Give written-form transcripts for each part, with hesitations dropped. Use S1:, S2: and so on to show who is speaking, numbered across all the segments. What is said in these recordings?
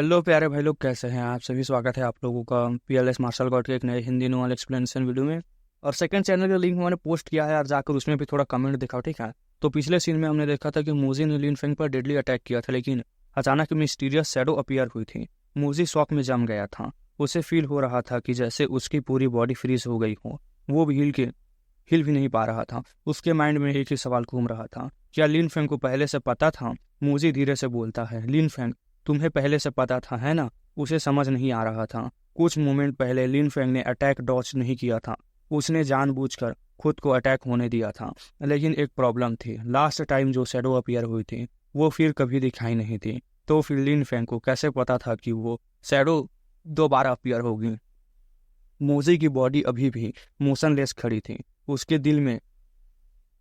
S1: Hello प्यारे भाई लोग, कैसे हैं आप सभी। स्वागत है आप लोगों का पीएलएस मार्शल आर्ट के एक नए हिंदी नॉलेज एक्सप्लेनेशन वीडियो में। और सेकंड चैनल का लिंक मैंने पोस्ट किया है यार, जाकर उसमें भी थोड़ा कमेंट दिखाओ, ठीक है। तो पिछले सीन में हमने देखा था कि मूजी ने लिन फेंग पर डेडली अटैक किया था, लेकिन अचानक मिस्टीरियस शैडो अपीयर हुई थी। मूजी शॉक में जम गया था। उसे फील हो रहा था कि जैसे उसकी पूरी बॉडी फ्रीज हो गई हो। वो भी हिल भी नहीं पा रहा था। उसके माइंड में एक ही सवाल घूम रहा था, क्या लिन फेंग को पहले से पता था। मूजी धीरे से बोलता है, लिन फेंग, तुम्हें पहले से पता था है ना। उसे समझ नहीं आ रहा था। कुछ मोमेंट पहले लिन फेंग ने अटैक डॉच नहीं किया था। उसने जानबूझकर खुद को अटैक होने दिया था। लेकिन एक प्रॉब्लम थी, लास्ट टाइम जो शैडो अपीयर हुई थी वो फिर कभी दिखाई नहीं थी। तो फिर लिन फेंग को कैसे पता था कि वो शैडो दोबारा अपीयर होगी। मोजी की बॉडी अभी भी मोशनलेस खड़ी थी। उसके दिल में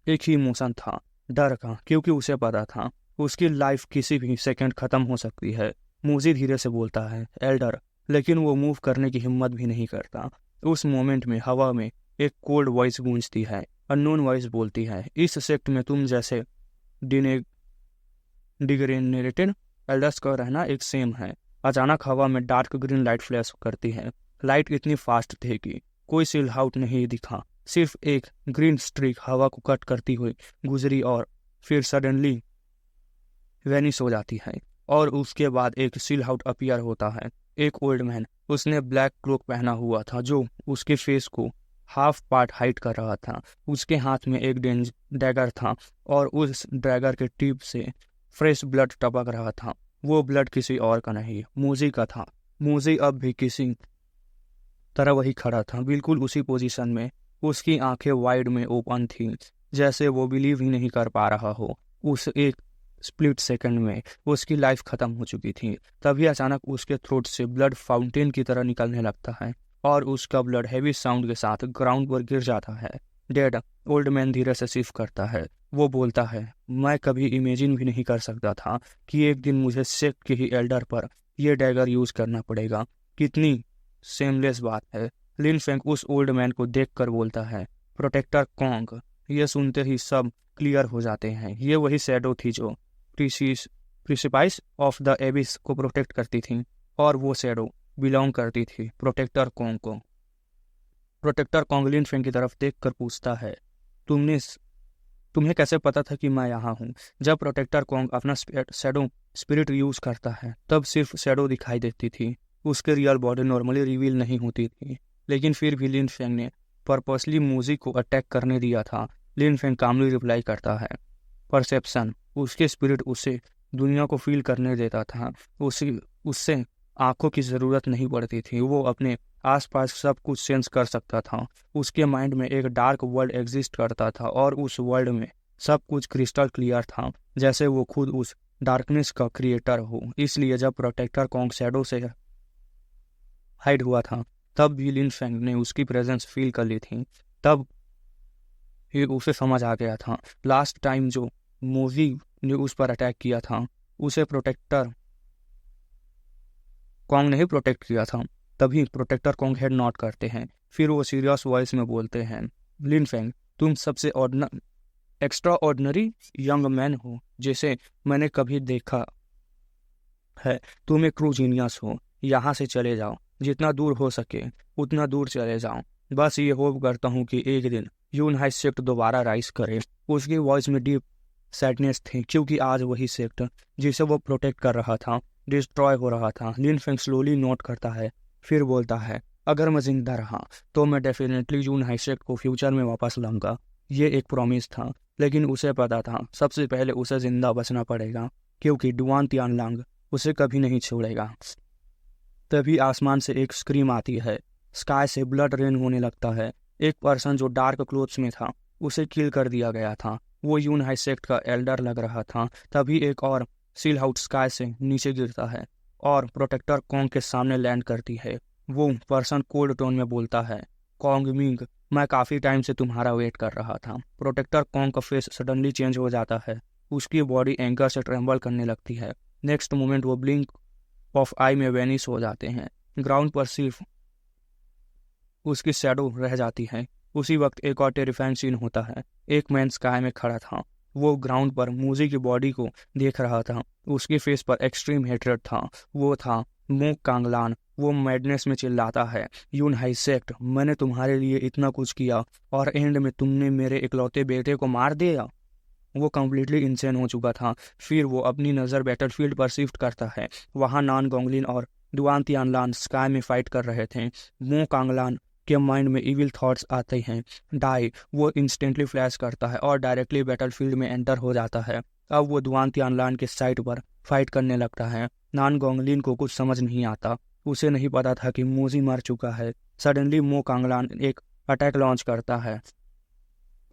S1: एक ही इमोशन था, डर का, क्योंकि उसे पता था उसकी लाइफ किसी भी सेकंड खत्म हो सकती है। मूजी धीरे से बोलता है, एल्डर, लेकिन वो मूव करने की हिम्मत भी नहीं करता। उस मोमेंट में हवा में एक कोल्ड वॉइस गूंजती है। अननोन वॉइस बोलती है, इस सेक्ट में तुम जैसे डिग्रेनेटेड एल्डर्स का रहना एक सेम है। अचानक हवा में डार्क ग्रीन लाइट फ्लैश करती है। लाइट इतनी फास्ट थी कि कोई सील आउट नहीं दिखा। सिर्फ एक ग्रीन स्ट्रीक हवा को कट करती हुई गुजरी और फिर सडनली वेनिश हो जाती है। और उसके बाद एक सील आउट अपीयर होता है। एक ओल्ड मैन। उसने ब्लैक क्लोक पहना हुआ था जो उसके फेस को हाफ पार्ट हाइड कर रहा था। उसके हाथ में एक डैगर था और उस डैगर के टिप से फ्रेश ब्लड टपक रहा था। वो ब्लड किसी और का नहीं, मूजी का था। मूजी अब भी किसी तरह वही खड़ा था, बिल्कुल उसी पोजीशन में। उसकी आंखें वाइड में ओपन थी, जैसे वो बिलीव ही नहीं कर पा रहा हो। उस एक स्प्लिट सेकंड में उसकी लाइफ खत्म हो चुकी थी। तभी अचानक उसके थ्रोट से ब्लड फाउंटेन की तरह निकलने लगता है और उसका ब्लड हैवी साउंड के साथ ग्राउंड पर गिर जाता है। डेड ओल्ड मैन धीरे से शिफ्ट करता है। वो बोलता है, मैं कभी इमेजिन भी नहीं कर सकता था कि एक दिन मुझे सेक्ट के ही एल्डर पर यह डैगर यूज करना पड़ेगा। कितनी सेमलेस बात है। लिन फेंग उस ओल्ड मैन को देखकर बोलता है, प्रोटेक्टर कॉन्ग। ये सुनते ही सब क्लियर हो जाते हैं। ये वही शैडो थी जो प्रिसिपाइस ऑफ द एबिस को प्रोटेक्ट करती थी, और वो शैडो बिलोंग करती थी प्रोटेक्टर कॉन्ग को। प्रोटेक्टर कॉन्ग लिन फेंग की तरफ देखकर पूछता है, तुमने तुम्हें कैसे पता था कि मैं यहाँ हूँ। जब प्रोटेक्टर कॉन्ग अपना शैडो स्पिरिट यूज करता है तब सिर्फ शैडो दिखाई देती थी। उसके रियल बॉडी नॉर्मली रिवील नहीं होती थी। लेकिन फिर भी लिन फेंग ने पर्पसली मूजी को अटैक करने दिया था। लिन फेंग कामली रिप्लाई करता है, परसेप्शन। उसके स्पिरिट उसे दुनिया को फील करने देता था। उससे आंखों की ज़रूरत नहीं पड़ती थी। वो अपने आसपास सब कुछ सेंस कर सकता था। उसके माइंड में एक डार्क वर्ल्ड एग्जिस्ट करता था और उस वर्ल्ड में सब कुछ क्रिस्टल क्लियर था, जैसे वो खुद उस डार्कनेस का क्रिएटर हो। इसलिए जब प्रोटेक्टर कॉन्ग शैडो से हाइड हुआ था तब भी लिन फेंग ने उसकी प्रेजेंस फील कर ली थी। तब ही उसे समझ आ गया था, लास्ट टाइम जो मूवी ने उस पर अटैक किया था उसे प्रोटेक्टर कॉन्ग ने ही प्रोटेक्ट किया था। तभी प्रोटेक्टर कॉन्ग हेड नॉट करते हैं। फिर वो सीरियस वॉइस में बोलते हैं, लिन फेंग, तुम सबसे एक्स्ट्रा ऑर्डिनरी यंग मैन हो जिसे मैंने कभी देखा है। तुम एक ट्रू जीनियस हो। यहाँ से चले जाओ, जितना दूर हो सके उतना दूर चले जाओ। बस ये होप करता हूँ कि एक दिन यूनाइट सेक्ट दोबारा राइज करे। उसकी वॉइस में डीप सैडनेस थी, क्योंकि आज वही सेक्ट जिसे वो प्रोटेक्ट कर रहा था डिस्ट्रॉय हो रहा था। लिन फेंग स्लोली नोट करता है, फिर बोलता है, अगर मैं जिंदा रहा तो मैं डेफिनेटली यूनाइट सेक्ट को फ्यूचर में वापस लाऊंगा। ये एक प्रॉमिस था, लेकिन उसे पता था सबसे पहले उसे जिंदा बचना पड़ेगा, क्योंकि डुआन तियानलांग उसे कभी नहीं छोड़ेगा। तभी आसमान से एक स्क्रीम आती है। स्काई से ब्लड रेन होने लगता है। एक पर्सन जो डार्क क्लोथ्स में था उसे किल कर दिया गया था। वो यूनाइट सेक्ट का एल्डर लग रहा था। तभी एक और सील आउट स्काई से नीचे गिरता है और प्रोटेक्टर कॉन्ग के सामने लैंड करती है। वो पर्सन कोल्ड टोन में बोलता है, कॉन्ग मिंग, मैं काफ़ी टाइम से तुम्हारा वेट कर रहा था। प्रोटेक्टर कॉन्ग का फेस सडनली चेंज हो जाता है। उसकी बॉडी एंगर से ट्रेम्बल करने लगती है। नेक्स्ट मोमेंट वो ब्लिंक ऑफ आई में वेनिश हो जाते हैं। ग्राउंड पर सिर्फ उसकी शैडो रह जाती है। उसी वक्त एक और टेरिफाइंग सीन होता है। एक मैन स्काई में खड़ा था वो ग्राउंड पर मूजी की बॉडी को देख रहा था। उसके फेस पर एक्सट्रीम हेट्रेड था। वो था मो कांगलान। वो मैडनेस में चिल्लाता है, यून हाइसेक्ट, मैंने तुम्हारे लिए इतना कुछ किया और एंड में तुमने मेरे इकलौते बेटे को मार दिया। वो कम्प्लीटली इंसेन हो चुका था। फिर वो अपनी नज़र बैटलफील्ड पर शिफ्ट करता है। वहाँ नान गोंगलिन और डुआन तियानलान स्काई में फाइट कर रहे थे। मो कांगलान के माइंड में इविल थॉट्स आते हैं। डाई, वो इंस्टेंटली फ्लैश करता है और डायरेक्टली बैटलफील्ड में एंटर हो जाता है। अब वो डुआन तियानलान के साइड पर फाइट करने लगता है। नान गोंगलिन को कुछ समझ नहीं आता। उसे नहीं पता था कि मूजी मर चुका है। सडनली मो कांगलान एक अटैक लॉन्च करता है।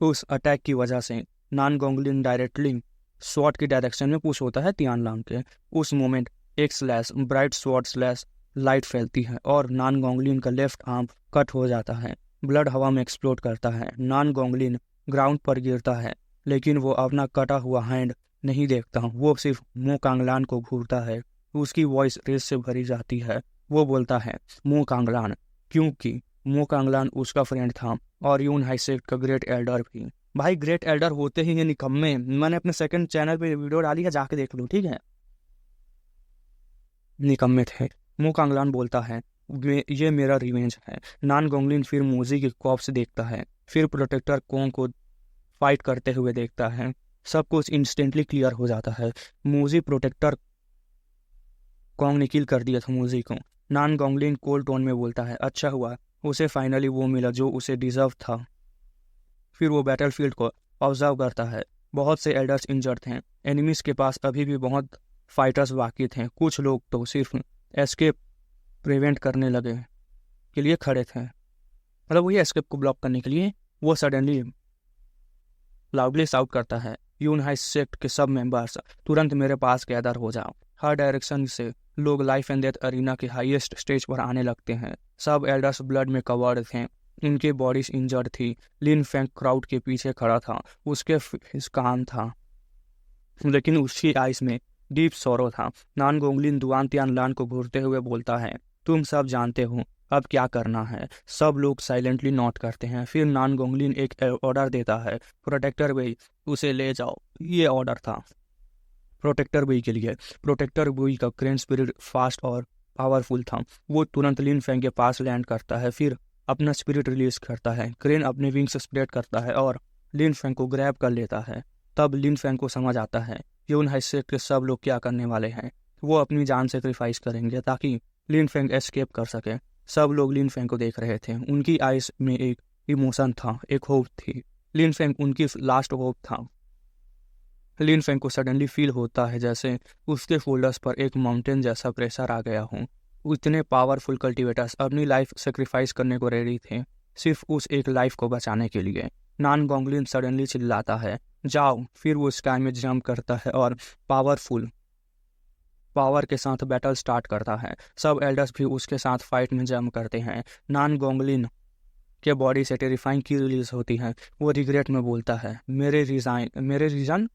S1: उस अटैक की वजह से नान गोंगलिन डायरेक्टली स्वॉर्ड की डायरेक्शन में पुश होता है तियानलान के। उस मोमेंट एक slash bright sword slash light फैलती है और नान गोंगलिन का लेफ्ट आर्म कट हो जाता है। ब्लड हवा में एक्सप्लोड करता है। नान गोंगलिन ग्राउंड पर गिरता है, लेकिन वो अपना कटा हुआ हैंड नहीं देखता। वो सिर्फ मो कांगलान को घूरता है। उसकी वॉइस रेस से भरी जाती है। वो बोलता है, मो कांगलान, क्योंकि मो कांगलान उसका फ्रेंड था और यून हाइसेक्ट का ग्रेट एल्डर भी। भाई ग्रेट एल्डर होते ही ये निकम्मे, मैंने अपने सेकंड चैनल पे वीडियो डाली है, जाके देख लो, ठीक है। निकम्मे थे। मो कांगलान बोलता है, ये मेरा रिवेंज है। नान गोंगलिन फिर मूजी के कॉप्स देखता है, फिर प्रोटेक्टर कोंग को फाइट करते हुए देखता है। सब कुछ इंस्टेंटली क्लियर हो जाता है। मूजी प्रोटेक्टर कोंग ने किल कर दिया था मूजी को। नान गोंगलिन कोल्ड टोन में बोलता है, अच्छा हुआ उसे फाइनली वो मिला जो उसे डिजर्व था। फिर वो बैटलफील्ड को ऑब्जर्व करता है। बहुत से एल्डर्स इंजर्ड थे। एनिमीज के पास अभी भी बहुत फाइटर्स बाकी थे। कुछ लोग तो सिर्फ एस्केप प्रिवेंट करने लगे के लिए खड़े थे, मतलब वो ये एस्केप को ब्लॉक करने के लिए। वो सडनली लाउडली साउट करता है, यून हाई सेक्ट के सब मेंबर्स तुरंत मेरे पास गैदर हो जाओ। हर डायरेक्शन से लोग लाइफ एंड डेथ अरीना के हाईएस्ट स्टेज पर आने लगते हैं। सब एल्डर्स ब्लड में कवर्ड थे। उनकी बॉडीज इंजर्ड थी। लिन फैंग क्राउड के पीछे खड़ा था। उसके फेस काम था, लेकिन उसकी आइज में डीप सौरो था। नान गोंगलिन दुआन तियानलान को घूरते हुए बोलता है, तुम सब जानते हो अब क्या करना है। सब लोग साइलेंटली नोट करते हैं। फिर नान गोंगलिन एक ऑर्डर देता है, प्रोटेक्टर बई उसे ले जाओ। ये ऑर्डर था प्रोटेक्टर बई के लिए। प्रोटेक्टर बई का क्रेन स्पिरिट फास्ट और पावरफुल था। वो तुरंत लिन फैंग के पास लैंड करता है, फिर अपना स्पिरिट रिलीज करता है। क्रेन अपने विंग्स स्प्रेड करता है और लिन फैंग को ग्रैब कर लेता है। तब लिन फैंग को समझ आता है कि उन हाइसेक्ट के सब लोग क्या करने वाले हैं। वो अपनी जान सेक्रीफाइस करेंगे ताकि लिन फैंग एस्केप कर सके। सब लोग लिन फैंग को देख रहे थे। उनकी आइज में एक इमोशन था, एक होप थी। लिन फैंग उनकी लास्ट होप था। लिन फैंग को सडनली फील होता है जैसे उसके फोल्डर्स पर एक माउंटेन जैसा प्रेशर आ गया हो। उतने पावरफुल कल्टिवेटर्स अपनी लाइफ सेक्रीफाइस करने को रेडी थे, सिर्फ उस एक लाइफ को बचाने के लिए। नान गोंगलिन सडनली चिल्लाता है, जाओ। फिर वो स्काई में जंप करता है और पावर के साथ बैटल स्टार्ट करता है। सब एल्डर्स भी उसके साथ फाइट में जंप करते हैं। नान गोंगलिन के बॉडी से टेरिफाइंग की रिलीज होती है। वो रिग्रेट में बोलता है, मेरे रीजन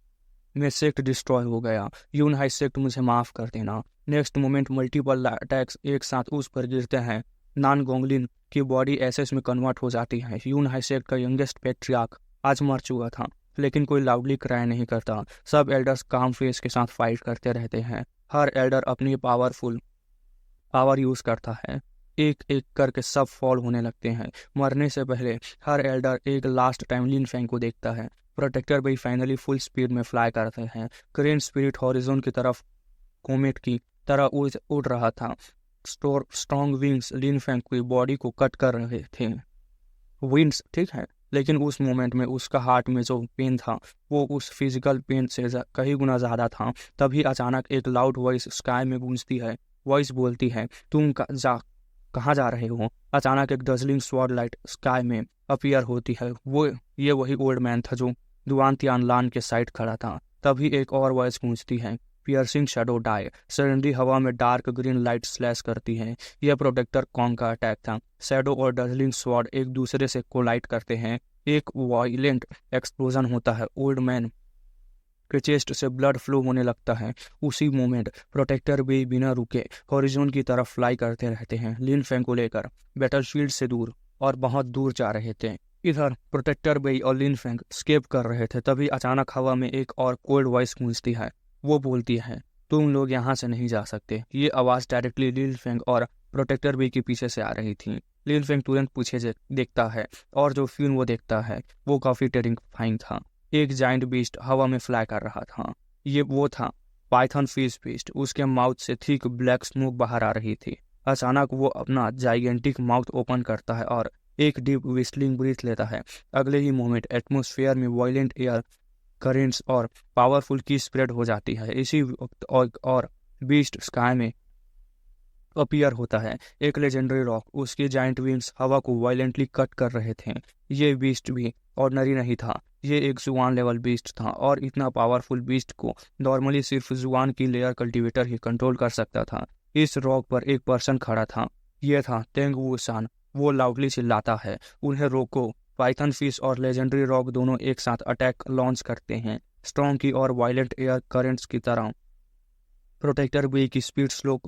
S1: में सेक्ट डिस्ट्रॉय हो गया। यून हाई सेक्ट मुझे माफ कर देना। नेक्स्ट मोमेंट मल्टीपल अटैक्स एक साथ उस पर गिरते हैं। नान गोंगलिन की बॉडी एसेस में कन्वर्ट हो जाती है। यून हाई सेक्ट का यंगेस्ट पैट्रियार्क आज मर चुका था, लेकिन कोई लाउडली क्राई नहीं करता। सब एल्डर्स काम फेस के साथ फाइट करते रहते हैं। हर एल्डर अपनी पावर यूज करता है। एक एक करके सब फॉल होने लगते हैं। मरने से पहले हर एल्डर एक लास्ट टाइम लिन फैंग को देखता है। प्रोटेक्टर भी फाइनली फुल स्पीड में फ्लाई करते हैं। क्रेन स्पिरिट हॉरिजॉन की तरफ कोमेट की तरह उड़ रहा था। स्ट्रॉन्ग विंग्स लिन फैंग की बॉडी को कट कर रहे थे। विंड्स, ठीक है, लेकिन उस मोमेंट में उसका हार्ट में जो पेन था वो उस फिजिकल पेन से कई गुना ज़्यादा था। तभी अचानक एक लाउड वॉइस स्काई में गूंजती है। वॉइस बोलती है, तुम कहाँ जा रहे हो। अचानक एक डजलिंग स्वॉर्ड लाइट स्काई में अपीयर होती है। ये वही ओल्ड मैन था जो दुआन तियानलान के साइड खड़ा था। तभी एक और वॉइस गूंजती है, पियर्सिंग शैडो डाई। सडनली हवा में डार्क ग्रीन लाइट स्लैश करती है। यह प्रोटेक्टर कॉन्ग का अटैक था। शैडो और डजलिंग स्वॉर्ड एक दूसरे से कोलाइड करते हैं। एक वायलेंट एक्सप्लोजन होता है। ओल्ड मैन के चेस्ट से ब्लड फ्लो होने लगता है। उसी मोमेंट प्रोटेक्टर भी बिना रुके हॉरिजॉन की तरफ फ्लाई करते रहते हैं, लिन फैंग को लेकर बैटलफील्ड से दूर और बहुत दूर जा रहे थे। इधर प्रोटेक्टर बेई और लिन फेंग स्केप कर रहे थे, तभी अचानक हवा में एक और कोल्ड वॉइस गूंजती है। वो बोलती है, तुम लोग यहाँ से नहीं जा सकते। ये आवाज़ डायरेक्टली लिन फेंग और प्रोटेक्टर बेई के पीछे से आ रही थी। लिन फेंग तुरंत पीछे से देखता है और जो सीन वो देखता है वो काफ़ी टेरिफाइंग था। एक जाइंट बीस्ट हवा में फ्लाई कर रहा था। ये वो था पाइथन फिश बीस्ट। उसके माउथ से थिक ब्लैक स्मोक बाहर आ रही थी। अचानक वो अपना जाइगेंटिक माउथ ओपन करता है और एक डीप विस्लिंग ब्रीथ लेता है। अगले ही मोमेंट एटमॉस्फेयर में वायलेंट एयर करेंट्स और पावरफुल की स्प्रेड हो जाती है। इसी वक्त और बीस्ट स्काई में अपीयर होता है। एक लेजेंडरी रॉक, उसके जाइंट विंग्स हवा को वायलेंटली कट कर रहे थे। ये बीस्ट भी ऑर्डनरी नहीं था, ये एक जुआन लेवल बीस्ट था, और इतना पावरफुल बीस्ट को नॉर्मली सिर्फ जुआन की लेयर कल्टीवेटर ही कंट्रोल कर सकता था। इस रॉक पर एक पर्सन खड़ा था, यह था तेंग वू सान। वो लाउडली चिल्लाता है, उन्हें रोको। पाइथन फिश और लेजेंडरी रॉक दोनों एक साथ अटैक लॉन्च करते हैं, स्ट्रॉन्ग की और वायलेंट एयर करेंट्स की तरह। प्रोटेक्टर बी की स्पीड स्लो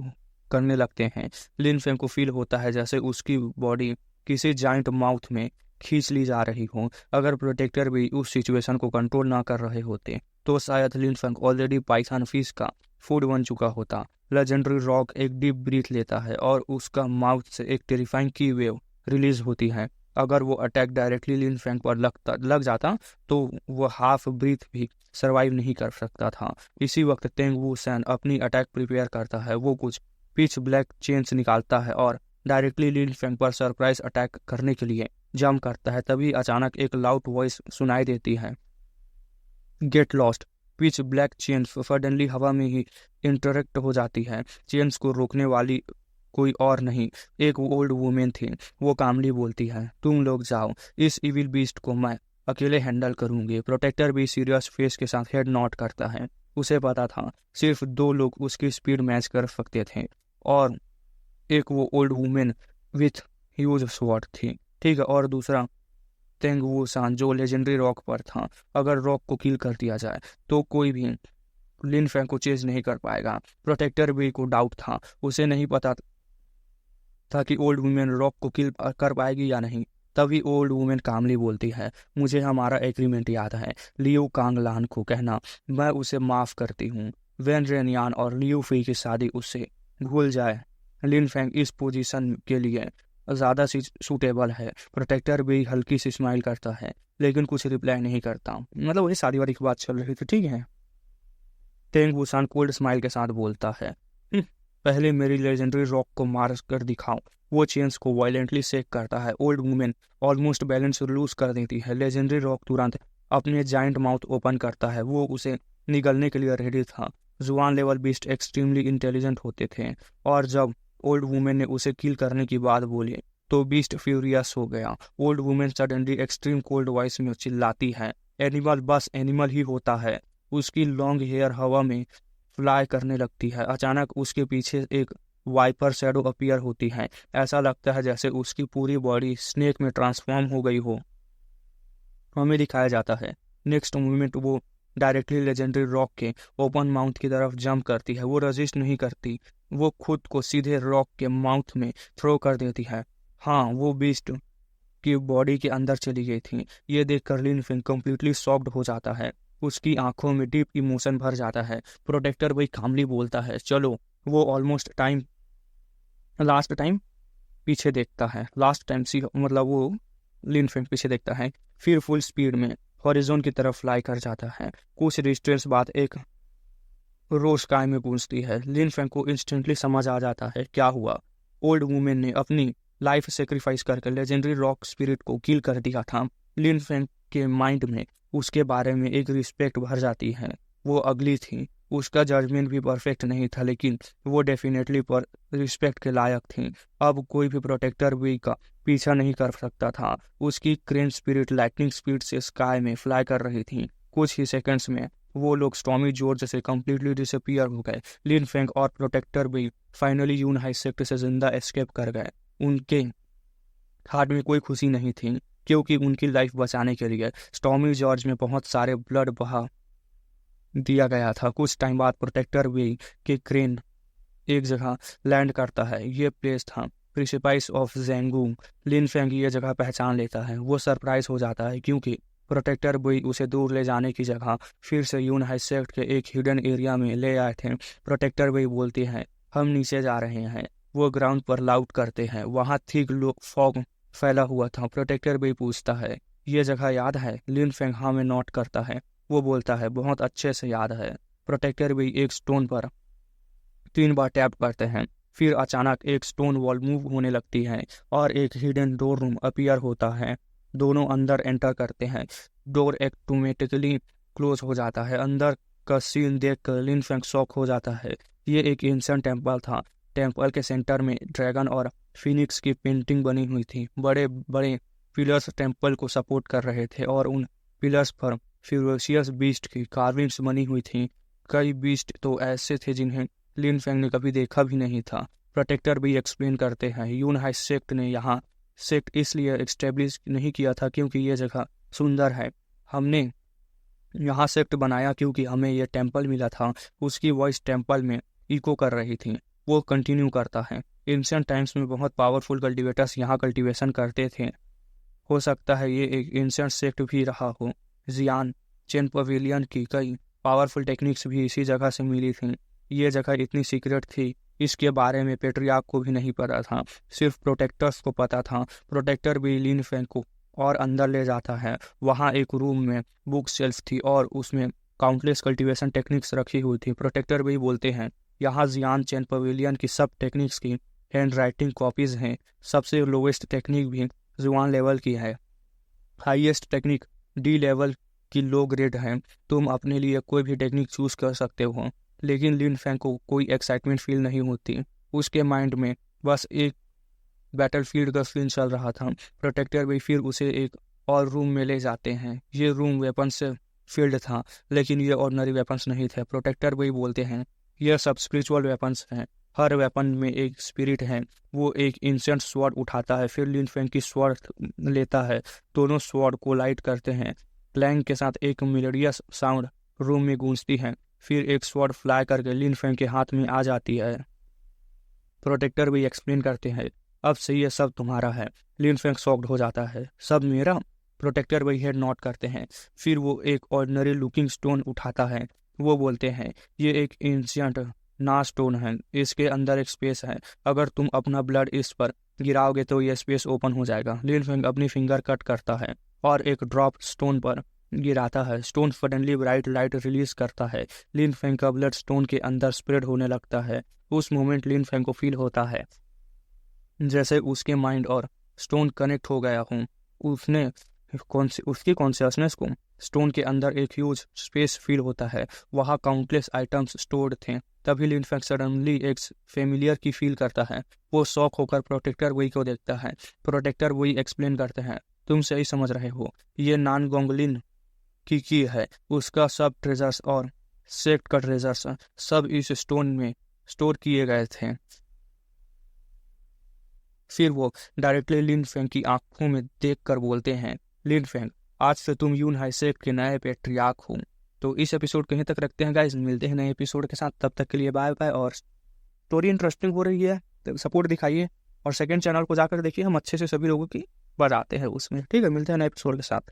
S1: करने लगते हैं। लिन फेंग को फील होता है जैसे उसकी बॉडी किसी जाइंट माउथ में खींच ली जा रही हो। अगर प्रोटेक्टर भी उस सिचुएशन को कंट्रोल ना कर रहे होते तो शायद लिन फेंग ऑलरेडी पाइथन फिश का फूड बन चुका होता। लेजेंडरी रॉक एक डीप ब्रीथ लेता है और उसका माउथ से एक टेरिफाइंग की वेव रिलीज होती है। अगर वो अटैक डायरेक्टली लिन फेंग पर लग जाता तो वो हाफ ब्रीथ भी सरवाइव नहीं कर सकता था। इसी वक्त तेंग वू सैन अपनी अटैक प्रिपेयर करता है। वो कुछ पिच ब्लैक चेन्स निकालता है और डायरेक्टली लिन फेंग पर सरप्राइज अटैक करने के लिए जंप करता है। तभी अचानक एक लाउड वॉइस सुनाई देती है, get lost. Pitch black chains suddenly हवा में ही इंटरेक्ट हो जाती है। चेन्स को रोकने वाली कोई और नहीं, एक ओल्ड वुमेन थी। वो कामली बोलती है, तुम लोग जाओ, इस इविल बीस्ट को मैं अकेले हैंडल करूंगी। प्रोटेक्टर भी सीरियस फेस के साथ हेड नॉट करता है। उसे पता था सिर्फ 2 लोग उसकी स्पीड मैच कर सकते थे, और एक वो old women with huge sword थी, ठीक है, और दूसरा तेंग वू सान जो लेजेंडरी रॉक पर था। अगर रॉक को किल कर दिया जाए तो कोई भी लिन फेंग को चेज नहीं कर पाएगा। प्रोटेक्टर भी को डाउट था, उसे नहीं पता था कि ओल्ड वुमेन रॉक को किल कर पाएगी या नहीं। तभी ओल्ड वुमेन कामली बोलती है, मुझे हमारा एग्रीमेंट याद है, लियो कांगलान को कहना मैं उसे माफ करती हूँ। वेन रेनयान और लियो फी की शादी उससे भूल जाए। लिन फेंग इस पोजीशन के लिए ज़्यादा सूटेबल है। प्रोटेक्टर भी हल्की सी स्माइल करता है लेकिन कुछ रिप्लाई नहीं करता। मतलब वही शादी वादी की बात चल रही थी, ठीक है। तेंग वूसान कोल्ड स्माइल के साथ बोलता है, पहले मेरी लेजेंडरी रॉक को मार कर दिखाओ। वो चेन्स को वायलेंटली शेक करता है। Old women almost balance lose कर देती है। लेजेंडरी रॉक तुरंत अपने जाइंट माउथ ओपन करता है। वो उसे निगलने के लिए रेडी था। जुआन लेवल बीस्ट एक्सट्रीमली इंटेलिजेंट होते थे, और जब ओल्ड वुमेन ने उसे किल करने की बात बोली तो बीस्ट फ्यूरियस हो गया। Old women suddenly extreme cold voice में चिल्लाती है, एनिमल बस एनिमल ही होता है। उसकी लॉन्ग हेयर हवा में फ्लाई करने लगती है। अचानक उसके पीछे एक वाइपर शैडो अपीयर होती है। ऐसा लगता है जैसे उसकी पूरी बॉडी स्नेक में ट्रांसफॉर्म हो गई हो। हमें दिखाया जाता है नेक्स्ट मोमेंट वो डायरेक्टली लेजेंडरी रॉक के ओपन माउथ की तरफ जंप करती है। वो रजिस्ट नहीं करती, वो खुद को सीधे रॉक के माउथ में थ्रो कर देती है। हाँ, वो बीस्ट की बॉडी के अंदर चली गई थी। ये देखकर लिन फेंग कंप्लीटली शॉक्ड हो जाता है। उसकी आंखों में डीप इमोशन भर जाता है। प्रोटेक्टर वही कामली बोलता है, चलो। वो लास्ट टाइम पीछे देखता है। लास्ट टाइम सी मतलब वो लिन फेंग पीछे देखता है, फिर फुल स्पीड में हॉरिजॉन की तरफ फ्लाई कर जाता है। कुछ डिस्टेंस बाद एक रो स्काई में गूंजती है। लिन फेंग को इंस्टेंटली समझ आ जाता है क्या हुआ। ओल्ड वुमेन ने अपनी लाइफ सेक्रीफाइस करके लेजेंडरी रॉक स्पिरिट को किल कर दिया था। लिन फेंग के माइंड में उसके बारे में एक रिस्पेक्ट भर जाती है। वो अगली थी, उसका जजमेंट भी परफेक्ट नहीं था, लेकिन वो डेफिनेटली पर रिस्पेक्ट के लायक थी। अब कोई भी प्रोटेक्टर भी का पीछा नहीं कर सकता था। उसकी क्रेन स्पिरिट लाइटनिंग स्पीड से स्काई में फ्लाई कर रही थी। कुछ ही सेकंड्स में वो लोग स्टॉर्मी जॉर्ज से कंप्लीटली डिसअपीयर हो गए। लिन फेंग और प्रोटेक्टर भी फाइनली यून हाई सेक्टर से जिंदा एस्केप कर गए। उनके हार्ट में कोई खुशी नहीं थी, क्योंकि उनकी लाइफ बचाने के लिए स्टॉर्मी जॉर्ज में बहुत सारे ब्लड बहा दिया गया था। कुछ टाइम बाद प्रोटेक्टर वे के क्रेन एक जगह लैंड करता है। ये प्लेस था प्रिंसिपाइस ऑफ जेंगू। लिन फेंग ये जगह पहचान लेता है। वो सरप्राइज हो जाता है क्योंकि प्रोटेक्टर बुई उसे दूर ले जाने की जगह फिर से यून हाई सेक्ट के एक हिडन एरिया में ले आए थे। प्रोटेक्टर बुई बोलती हैं, हम नीचे जा रहे हैं। वो ग्राउंड पर लाउट करते हैं। वहाँ थिक फॉग फैला हुआ था। प्रोटेक्टर बुई पूछता है, ये जगह याद है? लिन फेंग हाँ में नोट करता है। वो बोलता है, बहुत अच्छे से याद है। प्रोटेक्टर बुई एक स्टोन पर 3 बार टैप करते हैं। फिर अचानक एक स्टोन वॉल मूव होने लगती है और एक हिडन डोर रूम अपीयर होता है। दोनों अंदर एंटर करते हैं। डोर ऑटोमेटिकली क्लोज हो जाता है। अंदर का सीन देखकर लिन फेंग शॉक हो जाता है। ये एक एंशिएंट टेम्पल था। टेम्पल के सेंटर में ड्रैगन और फिनिक्स की पेंटिंग बनी हुई थी। बड़े बड़े पिलर्स टेम्पल को सपोर्ट कर रहे थे और उन पिलर्स पर फ्यूरोसियस बीस्ट की कार्विंग्स बनी हुई थी। कई बीस्ट तो ऐसे थे जिन्हें लिन फेंग ने कभी देखा भी नहीं था। प्रोटेक्टर भी एक्सप्लेन करते हैं, यून हाई सेक्ट ने यहाँ सेक्ट इसलिए एस्टेब्लिश नहीं किया था क्योंकि ये जगह सुंदर है। हमने यहाँ सेक्ट बनाया क्योंकि हमें ये टेम्पल मिला था। उसकी वॉइस टेम्पल में इको कर रही थी। वो कंटिन्यू करता है, एंशिएंट टाइम्स में बहुत पावरफुल कल्टीवेटर्स यहाँ कल्टीवेशन करते थे। हो सकता है ये एक एंशिएंट सेक्ट भी रहा हो। जियान चेन पवेलियन की कई पावरफुल टेक्निक्स भी इसी जगह से मिली थी। ये जगह इतनी सीक्रेट थी, इसके बारे में पेट्रियार्क को भी नहीं पता था, सिर्फ प्रोटेक्टर्स को पता था। प्रोटेक्टर भी लिन फेंग को और अंदर ले जाता है। वहाँ एक रूम में बुक शेल्फ थी और उसमें काउंटलेस कल्टीवेशन टेक्निक्स रखी हुई थी। प्रोटेक्टर भी बोलते हैं, यहाँ जियान चेन पवेलियन की सब टेक्निक्स की हैंड राइटिंग कॉपीज हैं। सबसे लोवेस्ट टेक्निक भी जुआन लेवल की है, हाईएस्ट टेक्निक डी लेवल की लो ग्रेड है। तुम अपने लिए कोई भी टेक्निक चूज कर सकते हो। लेकिन लिन फेंग को कोई एक्साइटमेंट फील नहीं होती। उसके माइंड में बस एक बैटलफील्ड का सीन चल रहा था। प्रोटेक्टर भी फिर उसे एक और रूम में ले जाते हैं। ये रूम वेपन से फील्ड था, लेकिन ये ऑर्डिनरी वेपन्स नहीं थे। प्रोटेक्टर भी बोलते हैं, यह सब स्पिरिचुअल वेपन्स हैं। हर वेपन में एक स्पिरिट है। वो एक एंशिएंट स्वॉर्ड उठाता है, फिर लिन फेंग की स्वॉर्ड लेता है। दोनों स्वॉर्ड को लाइट करते हैं। क्लैंग के साथ एक मेलोडियस साउंड रूम में गूंजती है। फिर एक स्वॉर्ड फ्लाई करके लिन फेंग के हाथ में आ जाती है। प्रोटेक्टर भी एक्सप्लेन करते हैं, अब से ये सब तुम्हारा है। लिन फेंग शॉक्ड हो जाता है, सब मेरा? प्रोटेक्टर भी हेड नॉट करते हैं। फिर वो एक ऑर्डिनरी लुकिंग स्टोन उठाता है। वो बोलते हैं, ये एक एंशिएंट ना स्टोन है। इसके अंदर एक स्पेस है। अगर तुम अपना ब्लड इस पर गिराओगे तो ये स्पेस ओपन हो जाएगा। लिन फेंग अपनी फिंगर कट करता है और एक ड्रॉप स्टोन पर गिराता है। Stone suddenly bright light release करता है। लिन फेंग का ब्लड स्टोन के अंदर स्प्रेड होने लगता है। उस मोमेंट लिन फेंग को फील होता है जैसे उसके माइंड और स्टोन कनेक्ट हो गया हूँ। उसने उसकी कॉन्शियसनेस को स्टोन के अंदर एक ह्यूज स्पेस फील होता है। वहाँ काउंटलेस आइटम्स स्टोर्ड थे। तभी लिन फेंग सडनली एक फेमिलियर की फील करता है। वो शॉक होकर प्रोटेक्टर वही को देखता है। प्रोटेक्टर वही एक्सप्लेन करते हैं, तुम सही समझ रहे हो, ये नान गोंगलिन की है। उसका सब ट्रेजर्स और सेक्ट का ट्रेजर्स सब इस स्टोन में स्टोर किए गए थे। फिर वो डायरेक्टली लिन फेंग की आंखों में देखकर बोलते हैं, लिन फेंग, आज से तुम यून हाई सेक्ट के नए पेट्रियार्क हो। तो इस एपिसोड कहीं तक रखते हैं गाइस, मिलते हैं नए एपिसोड के साथ। तब तक के लिए बाय बाय। और स्टोरी इंटरेस्टिंग हो रही है तो सपोर्ट दिखाइए और सेकंड चैनल को जाकर देखिए, हम अच्छे से सभी लोगों की बताते हैं उसमें। ठीक है, मिलते हैं नए एपिसोड के साथ।